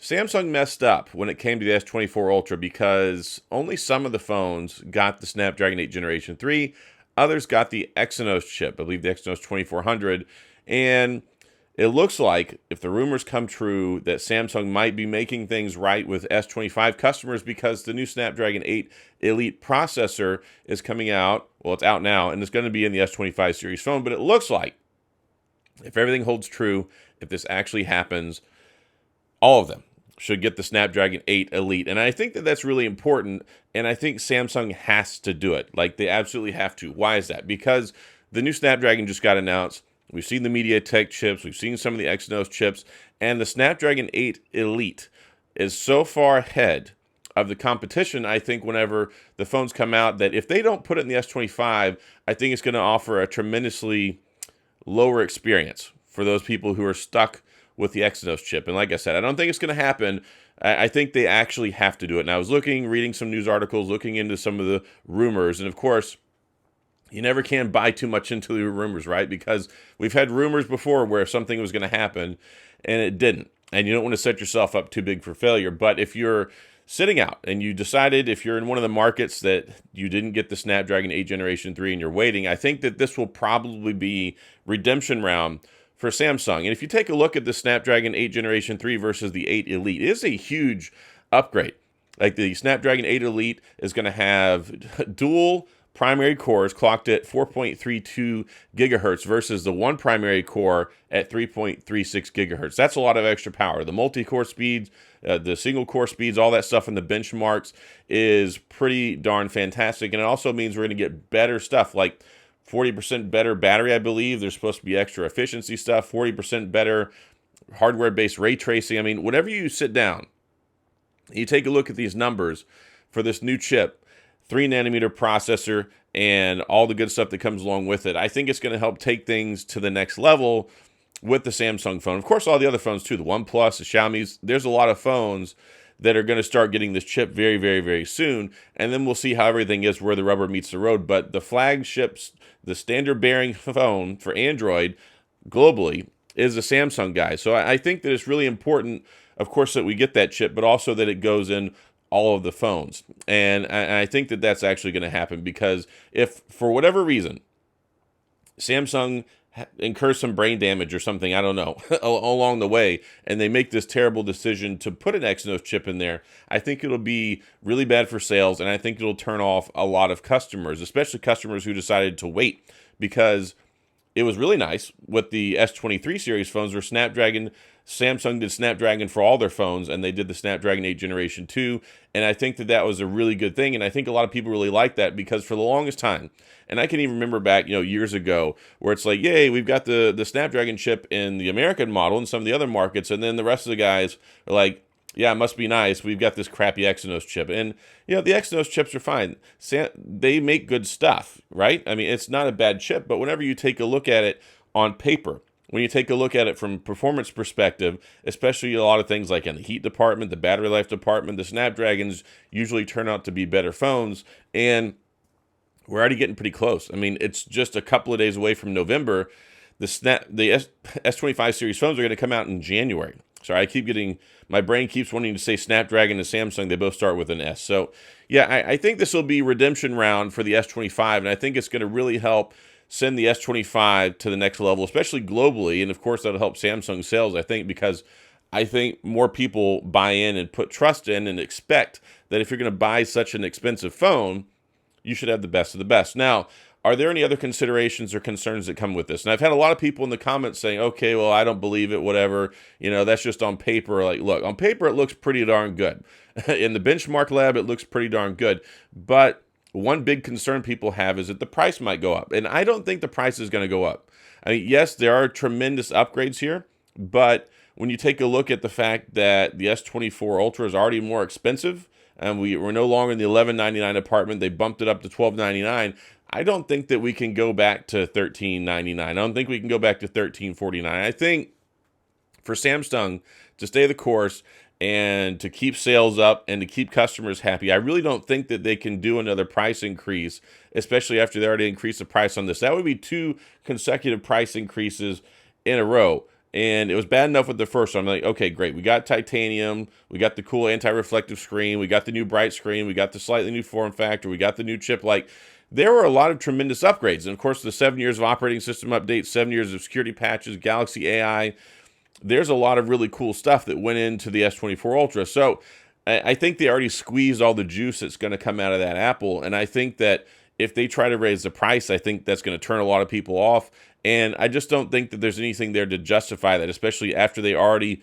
Samsung messed up when it came to the S24 Ultra because only some of the phones got the Snapdragon 8 Generation 3. Others got the Exynos chip, I believe the Exynos 2400. And it looks like, if the rumors come true, that Samsung might be making things right with S25 customers because the new Snapdragon 8 Elite processor is coming out. Well, it's out now, and it's going to be in the S25 series phone. But it looks like, if everything holds true, if this actually happens, all of them should get the Snapdragon 8 Elite. And I think that that's really important, and I think Samsung has to do it. Like, they absolutely have to. Why is that? Because the new Snapdragon just got announced. We've seen the MediaTek chips. We've seen some of the Exynos chips. And the Snapdragon 8 Elite is so far ahead of the competition, I think, whenever the phones come out, that if they don't put it in the S25, I think it's going to offer a tremendously lower experience for those people who are stuck with the Exynos chip. And like I said, I don't think it's going to happen. I think they actually have to do it. And I was reading some news articles, looking into some of the rumors. And of course, you never can buy too much into the rumors, right? Because we've had rumors before where something was going to happen and it didn't. And you don't want to set yourself up too big for failure. But if you're sitting out and you decided, if you're in one of the markets, that you didn't get the Snapdragon 8 Generation 3 and you're waiting, I think that this will probably be redemption round for Samsung. And if you take a look at the Snapdragon 8 Generation 3 versus the 8 Elite, it is a huge upgrade. Like, the Snapdragon 8 Elite is going to have dual primary cores clocked at 4.32 gigahertz versus the one primary core at 3.36 gigahertz. That's a lot of extra power. The multi-core speeds, the single core speeds, all that stuff in the benchmarks is pretty darn fantastic. And it also means we're going to get better stuff, like 40% better battery, I believe. There's supposed to be extra efficiency stuff, 40% better hardware-based ray tracing. I mean, whenever you sit down, you take a look at these numbers for this new chip, 3-nanometer processor, and all the good stuff that comes along with it, I think it's going to help take things to the next level with the Samsung phone. Of course, all the other phones too, the OnePlus, the Xiaomi's. There's a lot of phones that are going to start getting this chip very, very, very soon. And then we'll see how everything is, where the rubber meets the road. But the flagships, the standard bearing phone for Android globally is the Samsung guy. So I think that it's really important, of course, that we get that chip, but also that it goes in all of the phones. And I think that that's actually going to happen, because if, for whatever reason, Samsung incurs some brain damage or something, I don't know, along the way, and they make this terrible decision to put an Exynos chip in there, I think it'll be really bad for sales, and I think it'll turn off a lot of customers, especially customers who decided to wait, because it was really nice with the S23 series phones where Samsung did Snapdragon for all their phones, and they did the Snapdragon 8 Generation 2, and I think that that was a really good thing, and I think a lot of people really like that, because for the longest time, and I can even remember back, years ago, where it's like, yay, we've got the Snapdragon chip in the American model and some of the other markets, and then the rest of the guys are like, yeah, it must be nice, we've got this crappy Exynos chip. And, the Exynos chips are fine. They make good stuff, right? I mean, it's not a bad chip, but whenever you take a look at it on paper, when you take a look at it from performance perspective, especially a lot of things like in the heat department, the battery life department, the Snapdragons usually turn out to be better phones, and we're already getting pretty close. I mean, it's just a couple of days away from November. The S25 series phones are going to come out in January. Sorry, my brain keeps wanting to say Snapdragon and Samsung. They both start with an S. So, yeah, I think this will be redemption round for the S25, and I think it's going to really help send the S25 to the next level, especially globally. And, of course, that'll help Samsung sales, I think, because I think more people buy in and put trust in and expect that if you're going to buy such an expensive phone, you should have the best of the best. Now, are there any other considerations or concerns that come with this? And I've had a lot of people in the comments saying, okay, well, I don't believe it, whatever. That's just on paper. Like, look, on paper, it looks pretty darn good. In the benchmark lab, it looks pretty darn good. But one big concern people have is that the price might go up. And I don't think the price is going to go up. I mean, yes, there are tremendous upgrades here, but when you take a look at the fact that the S24 Ultra is already more expensive, and we're no longer in the $11.99 apartment, they bumped it up to $12.99. I don't think that we can go back to $13.99. I don't think we can go back to $13.49. I think for Samsung to stay the course and to keep sales up and to keep customers happy, I really don't think that they can do another price increase, especially after they already increased the price on this. That would be 2 consecutive price increases in a row. And it was bad enough with the first one. I'm like, okay, great. We got titanium. We got the cool anti-reflective screen. We got the new bright screen. We got the slightly new form factor. We got the new chip. Like, there were a lot of tremendous upgrades. And of course, the 7 years of operating system updates, 7 years of security patches, Galaxy AI. There's a lot of really cool stuff that went into the S24 Ultra. So I think they already squeezed all the juice that's going to come out of that Apple. And I think that if they try to raise the price, I think that's going to turn a lot of people off. And I just don't think that there's anything there to justify that, especially after they already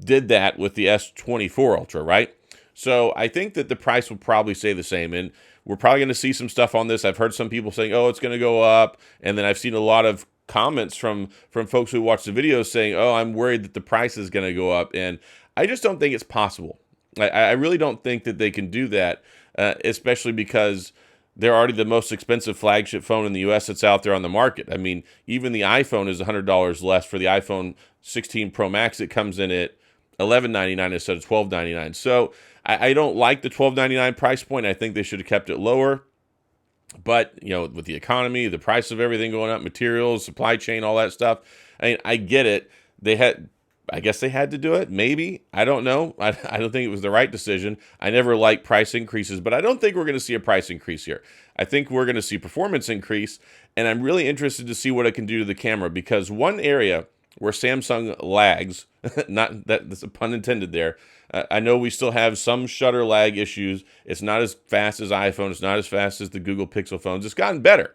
did that with the S24 Ultra, right? So I think that the price will probably stay the same. And we're probably going to see some stuff on this. I've heard some people saying, oh, it's going to go up. And then I've seen a lot of comments from folks who watch the videos saying, oh, I'm worried that the price is going to go up. And I just don't think it's possible. I really don't think that they can do that, especially because they're already the most expensive flagship phone in the U.S. that's out there on the market. I mean, even the iPhone is $100 less. For the iPhone 16 Pro Max, it comes in at $11.99 instead of $12.99. So I don't like the $12.99 price point. I think they should have kept it lower. But, you know, with the economy, the price of everything going up, materials, supply chain, all that stuff, I mean, I get it. I guess they had to do it. Maybe. I don't know. I don't think it was the right decision. I never like price increases, but I don't think we're going to see a price increase here. I think we're going to see performance increase, and I'm really interested to see what it can do to the camera, because one area where Samsung lags, not that that's a pun intended there, I know we still have some shutter lag issues. It's not as fast as iPhone. It's not as fast as the Google Pixel phones. It's gotten better.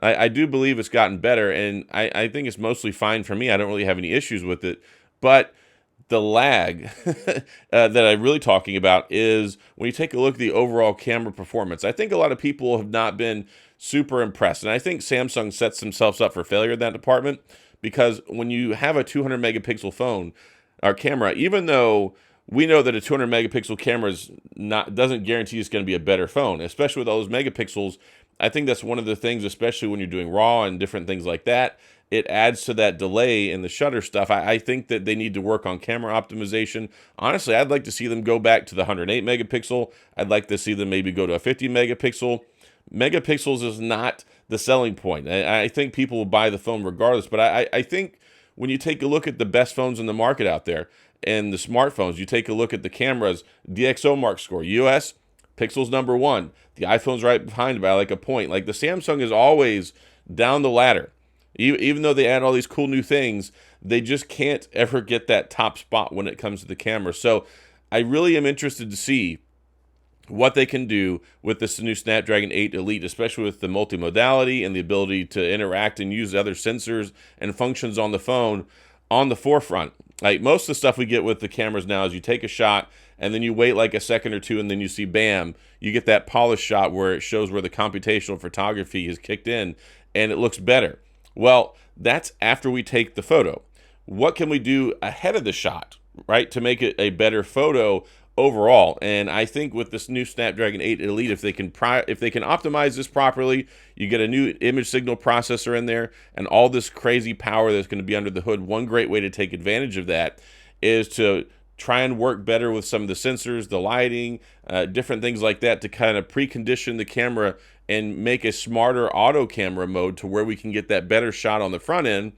I do believe it's gotten better, and I think it's mostly fine for me. I don't really have any issues with it. But the lag that I'm really talking about is when you take a look at the overall camera performance. I think a lot of people have not been super impressed. And I think Samsung sets themselves up for failure in that department, because when you have a 200 megapixel phone or camera, even though we know that a 200 megapixel camera doesn't guarantee it's going to be a better phone, especially with all those megapixels. I think that's one of the things, especially when you're doing RAW and different things like that. It adds to that delay in the shutter stuff. I think that they need to work on camera optimization. Honestly, I'd like to see them go back to the 108 megapixel. I'd like to see them maybe go to a 50 megapixel. Megapixels is not the selling point. I think people will buy the phone regardless, but I think when you take a look at the best phones in the market out there and the smartphones, you take a look at the cameras, DxOMark score, US, Pixel's number one. The iPhone's right behind by like a point. Like, the Samsung is always down the ladder. Even though they add all these cool new things, they just can't ever get that top spot when it comes to the camera. So I really am interested to see what they can do with this new Snapdragon 8 Elite, especially with the multimodality and the ability to interact and use other sensors and functions on the phone on the forefront. Like, most of the stuff we get with the cameras now is you take a shot and then you wait like a second or two and then you see, bam, you get that polished shot where it shows where the computational photography has kicked in and it looks better. Well, that's after we take the photo. What can we do ahead of the shot, right, to make it a better photo overall? And I think with this new Snapdragon 8 Elite, if they can optimize this properly, you get a new image signal processor in there and all this crazy power that's going to be under the hood. One great way to take advantage of that is to try and work better with some of the sensors, the lighting, different things like that, to kind of precondition the camera and make a smarter auto camera mode to where we can get that better shot on the front end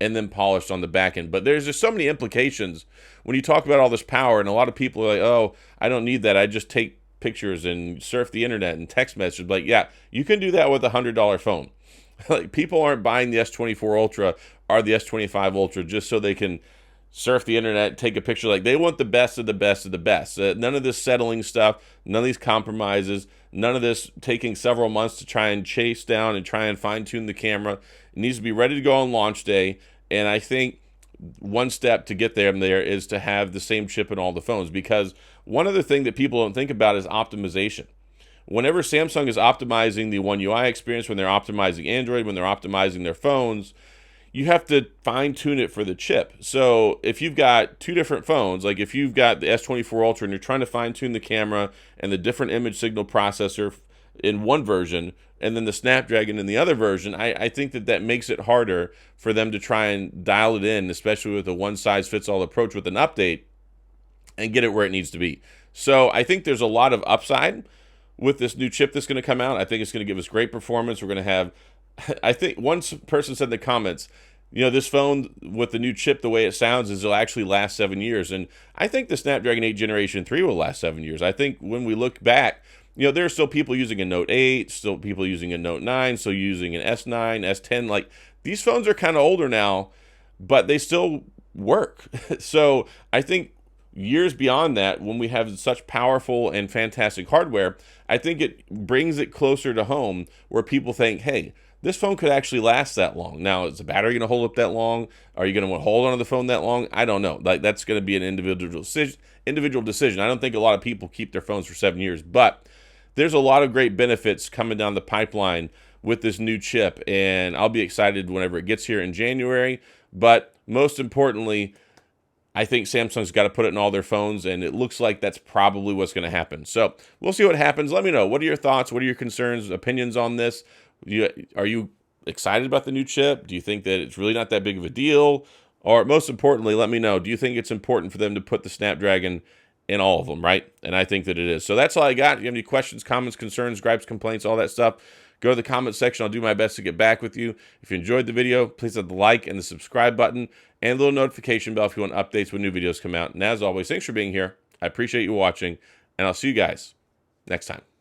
and then polished on the back end. But there's just so many implications when you talk about all this power, and a lot of people are like, oh, I don't need that. I just take pictures and surf the internet and text messages. Like, yeah, you can do that with a $100 phone. Like, people aren't buying the S24 Ultra or the S25 Ultra just so they can surf the internet, take a picture. Like, they want the best of the best of the best. None of this settling stuff, none of these compromises, none of this taking several months to try and chase down and try and fine-tune the camera. It needs to be ready to go on launch day. And I think one step to get there is to have the same chip in all the phones, because one other thing that people don't think about is optimization. Whenever Samsung is optimizing the One UI experience, when they're optimizing Android, when they're optimizing their phones, you have to fine-tune it for the chip. So if you've got two different phones, like if you've got the S24 Ultra and you're trying to fine-tune the camera and the different image signal processor in one version, and then the Snapdragon in the other version, I think that makes it harder for them to try and dial it in, especially with a one-size-fits-all approach with an update, and get it where it needs to be. So I think there's a lot of upside with this new chip that's going to come out. I think it's going to give us great performance. We're going to have, I think one person said in the comments, this phone with the new chip, the way it sounds, is it'll actually last 7 years. And I think the Snapdragon 8 Generation 3 will last 7 years. I think when we look back, there are still people using a Note 8, still people using a Note 9, still using an S9, S10. Like, these phones are kind of older now, but they still work. So I think years beyond that, when we have such powerful and fantastic hardware, I think it brings it closer to home where people think, hey, this phone could actually last that long. Now, is the battery going to hold up that long? Are you going to want to hold on to the phone that long? I don't know. Like, that's going to be an individual decision. I don't think a lot of people keep their phones for 7 years, but there's a lot of great benefits coming down the pipeline with this new chip, and I'll be excited whenever it gets here in January. But most importantly, I think Samsung's got to put it in all their phones, and it looks like that's probably what's going to happen. So we'll see what happens. Let me know. What are your thoughts? What are your concerns, opinions on this? Are you excited about the new chip? Do you think that it's really not that big of a deal? Or most importantly, let me know, do you think it's important for them to put the Snapdragon in all of them, right? And I think that it is. So that's all I got. If you have any questions, comments, concerns, gripes, complaints, all that stuff, go to the comment section. I'll do my best to get back with you. If you enjoyed the video, please hit the like and the subscribe button and a little notification bell if you want updates when new videos come out. And as always, thanks for being here. I appreciate you watching, and I'll see you guys next time.